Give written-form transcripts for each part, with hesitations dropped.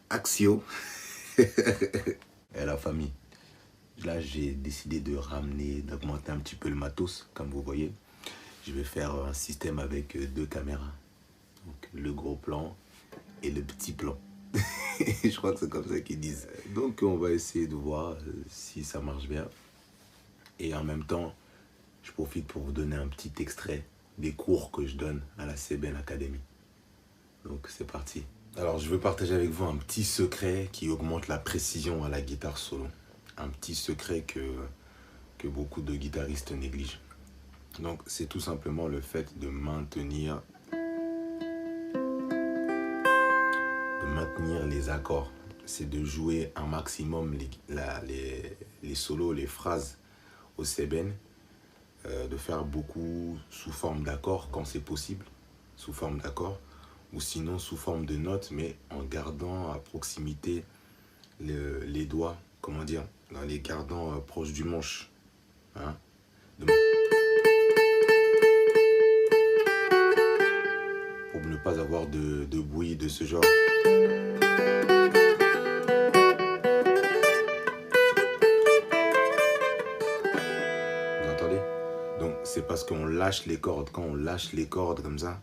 Axio et la famille. Là, j'ai décidé de d'augmenter un petit peu le matos, comme vous voyez. Je vais faire un système avec deux caméras. Donc, le gros plan et le petit plan. Je crois que c'est comme ça qu'ils disent. Donc, on va essayer de voir si ça marche bien. Et en même temps, je profite pour vous donner un petit extrait des cours que je donne à la CBN Academy. Donc, c'est parti. Alors, je veux partager avec vous un petit secret qui augmente la précision à la guitare solo. Un petit secret que beaucoup de guitaristes négligent. Donc, c'est tout simplement le fait de maintenir les accords. C'est de jouer un maximum les solos, les phrases au seben, de faire beaucoup sous forme d'accords quand c'est possible, sous forme d'accords, ou sinon sous forme de notes, mais en gardant à proximité les doigts, comment dire, en les gardant proches du manche. Hein? Pour ne pas avoir de bruit de ce genre. Vous entendez? Donc c'est parce qu'on lâche les cordes. Quand on lâche les cordes comme ça,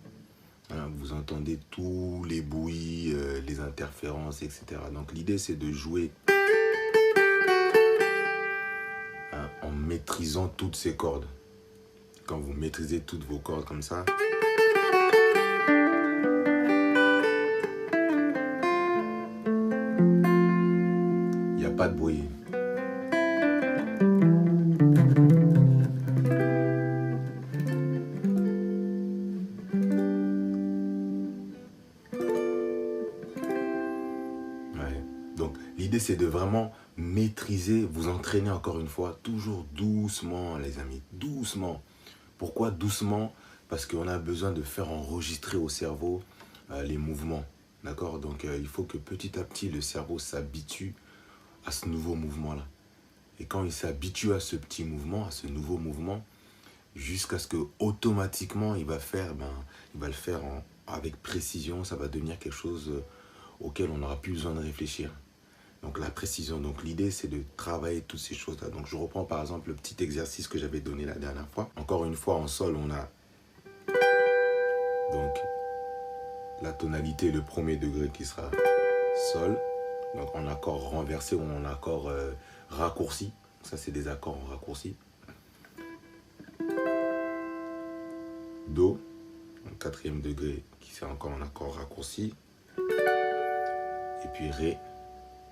hein, vous entendez tous les bruits, les interférences, etc. Donc l'idée c'est de jouer en maîtrisant toutes ces cordes. Quand vous maîtrisez toutes vos cordes comme ça, il n'y a pas de bruit. Ouais. Donc l'idée c'est de vraiment maîtriser, vous entraîner encore une fois, toujours doucement les amis, doucement. Pourquoi doucement? Parce qu'on a besoin de faire enregistrer au cerveau les mouvements. D'accord? Donc il faut que petit à petit le cerveau s'habitue à ce nouveau mouvement-là. Et quand il s'habitue à ce petit mouvement, à ce nouveau mouvement, jusqu'à ce que automatiquement il va le faire avec précision, ça va devenir quelque chose auquel on n'aura plus besoin de réfléchir. Donc la précision, donc l'idée c'est de travailler toutes ces choses-là. Donc je reprends par exemple le petit exercice que j'avais donné la dernière fois. Encore une fois en sol on a donc la tonalité, le premier degré qui sera sol. Donc en accord renversé ou en accord raccourci. Ça c'est des accords en raccourci. Do, donc quatrième degré qui sera encore en accord raccourci. Et puis Ré,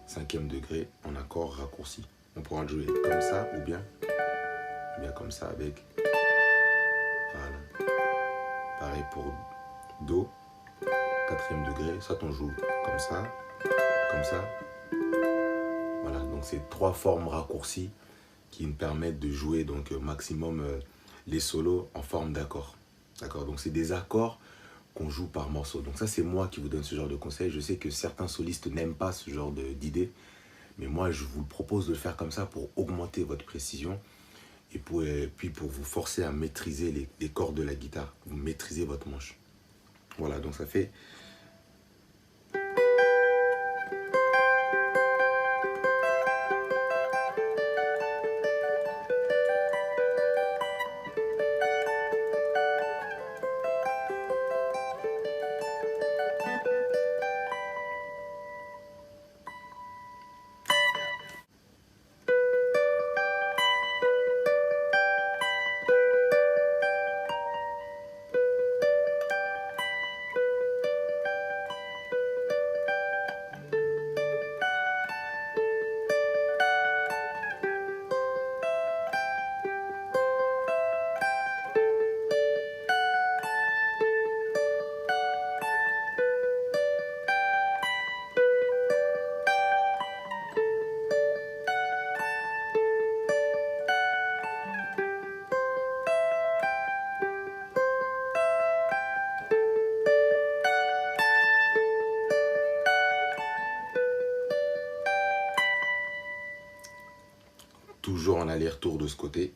cinquième degré en accord raccourci. On pourra le jouer comme ça ou bien comme ça avec. Voilà. Pareil pour Do, quatrième degré. Soit on joue comme ça. Voilà, donc c'est trois formes raccourcies qui nous permettent de jouer donc maximum les solos en forme d'accord. D'accord, donc c'est des accords qu'on joue par morceau. Donc ça c'est moi qui vous donne ce genre de conseils. Je sais que certains solistes n'aiment pas ce genre d'idée, mais moi je vous propose de le faire comme ça pour augmenter votre précision et puis pour vous forcer à maîtriser les cordes de la guitare. Vous maîtrisez votre manche. Voilà, donc ça fait... Toujours en aller-retour de ce côté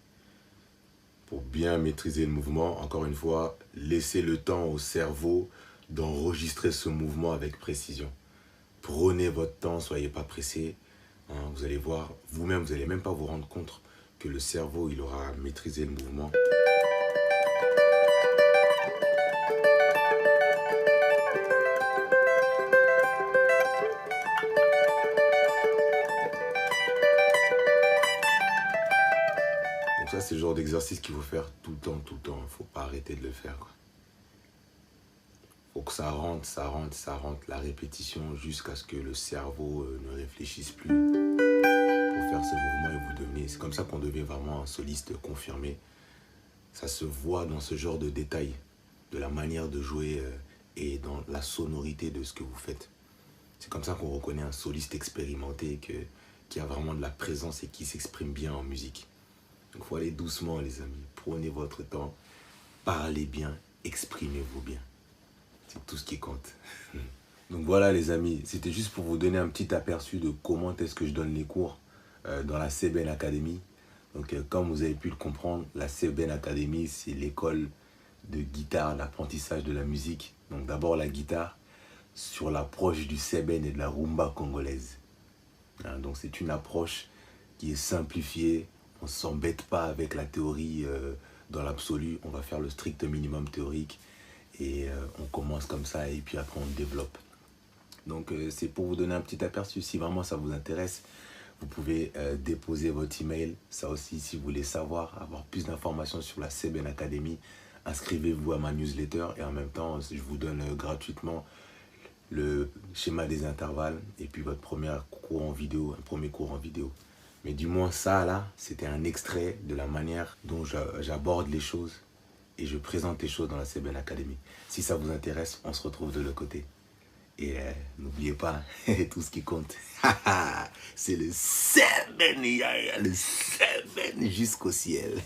pour bien maîtriser le mouvement. Encore une fois, laissez le temps au cerveau d'enregistrer ce mouvement avec précision. Prenez votre temps, soyez pas pressé. Hein, vous allez voir, vous-même, vous n'allez même pas vous rendre compte que le cerveau, il aura maîtrisé le mouvement. Donc ça, c'est le genre d'exercice qu'il faut faire tout le temps, tout le temps. Il ne faut pas arrêter de le faire, quoi. Faut que ça rentre, ça rentre, ça rentre, la répétition jusqu'à ce que le cerveau ne réfléchisse plus pour faire ce mouvement et vous devenez. C'est comme ça qu'on devient vraiment un soliste confirmé. Ça se voit dans ce genre de détails, de la manière de jouer et dans la sonorité de ce que vous faites. C'est comme ça qu'on reconnaît un soliste expérimenté qui a vraiment de la présence et qui s'exprime bien en musique. Donc il faut aller doucement les amis, prenez votre temps, parlez bien, exprimez-vous bien. C'est tout ce qui compte. Donc voilà les amis, c'était juste pour vous donner un petit aperçu de comment est-ce que je donne les cours dans la CBN Academy. Donc comme vous avez pu le comprendre, la CBN Academy, c'est l'école de guitare, l'apprentissage de la musique. Donc d'abord la guitare sur l'approche du CBN et de la rumba congolaise. Hein, donc c'est une approche qui est simplifiée, on ne s'embête pas avec la théorie dans l'absolu, on va faire le strict minimum théorique. Et on commence comme ça et puis après on développe. Donc c'est pour vous donner un petit aperçu. Si vraiment ça vous intéresse, vous pouvez déposer votre email. Ça aussi, si vous voulez savoir, avoir plus d'informations sur la CBN Academy, inscrivez-vous à ma newsletter. Et en même temps, je vous donne gratuitement le schéma des intervalles et puis votre premier cours en vidéo, un premier cours en vidéo. Mais du moins ça là, c'était un extrait de la manière dont j'aborde les choses. Et je présente les choses dans la CBN Academy. Si ça vous intéresse, on se retrouve de l'autre côté. Et n'oubliez pas, tout ce qui compte, c'est le CBN, le CBN jusqu'au ciel.